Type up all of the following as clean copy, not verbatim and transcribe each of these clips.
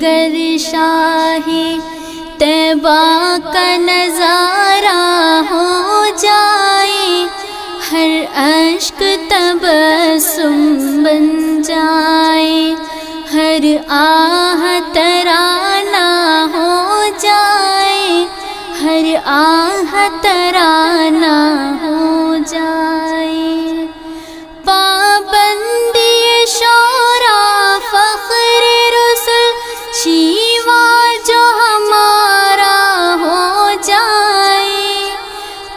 گر شاہ طیبہ کا نظارہ ہو جائے، ہر اشک تبسم بن جائے، ہر آہ ترانہ ہو جائے، ہر آہ ترانہ ہو جائے۔ پابندی شورا فخر رسل شیوا جو ہمارا ہو جائے،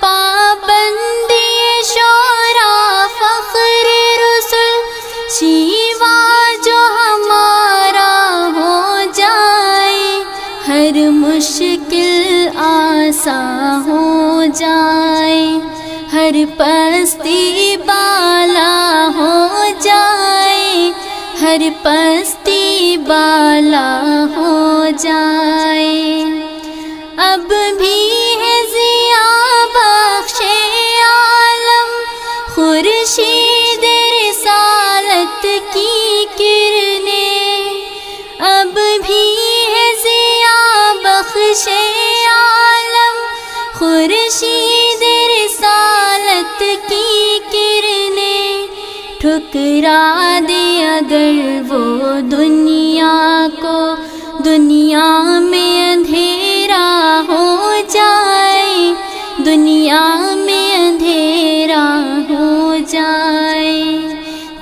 پابندی شورا فخر رسل شیوا جو ہمارا ہو جائے، ہر مشکل آسان ہو جائے، ہر پستی بالا ہو جائے، ہر پستی بالا ہو جائے۔ اب بھی ہے ضیاء بخش عالم خورشید رسالت کی کرنیں، اب بھی ہے ضیاء بخش عالم خورشید رسالت کی کرنیں، ٹھکرا دے اگر وہ دنیا کو، دنیا میں اندھیرا ہو جائے، دنیا میں اندھیرا ہو جائے۔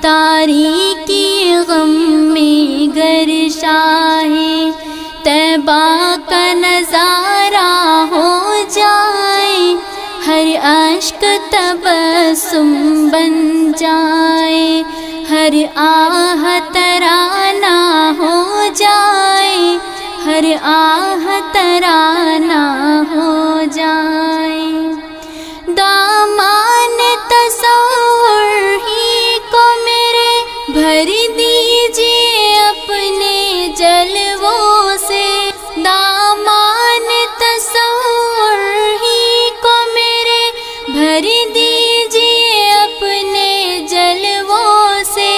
تاریکی غم میں گر شاہ طیبہ کا نظارہ ہو جائے، ہر اشک تبسم بن جائے، ہر آہ ترانہ ہو جائے، ہر آہ ترانہ ہو جائے۔ دامان تصور ہی کو میرے بھر دیجیے اپنے جلووں سے، دامان تصور ہی کو میرے بھر دیجیے اپنے جلووں سے،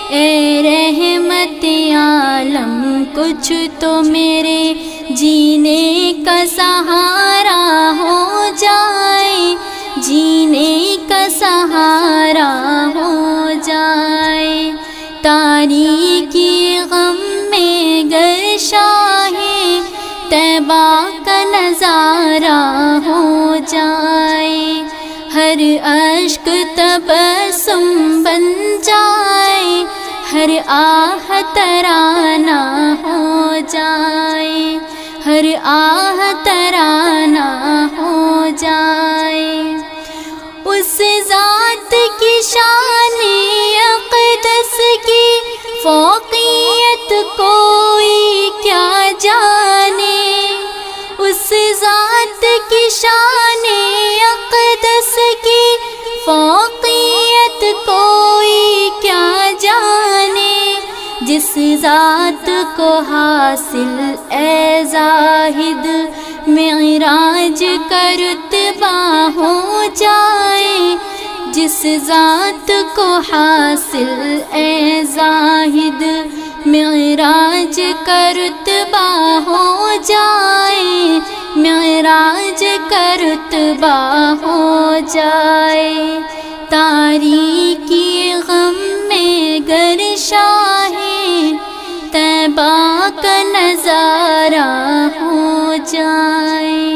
اے رحمت عالم کچھ تو میرے جینے کا سہارا ہو جائے، جینے کا سہارا ہو جائے۔ تاریکی غم میں گر شاہ طیبہ کا نظارہ ہو جائے، ہر اشک تبسم بن جائے، ہر آہ ترانہ ہو جائے، ہر آہ ترانہ ہو جائے۔ اس ذات کی شان اقدس کی فوقیت کوئی کیا جانے، اس ذات کی شان اقدس کی فوقیت کوئی کیا جانے، جس ذات کو حاصل اے زاہد معراج کا رتبہ ہو جائے، جس ذات کو حاصل اے زاہد معراج کا رتبہ ہو جائے، معراج کا رتبہ ہو جائے۔ تاریکی غم میں گر شاہ طیبہ کا نظارہ ہو جائے،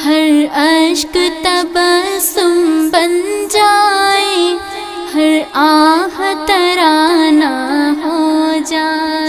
ہر اشک تبسم بن جائے، ہر آہ ترانہ ہو جائے۔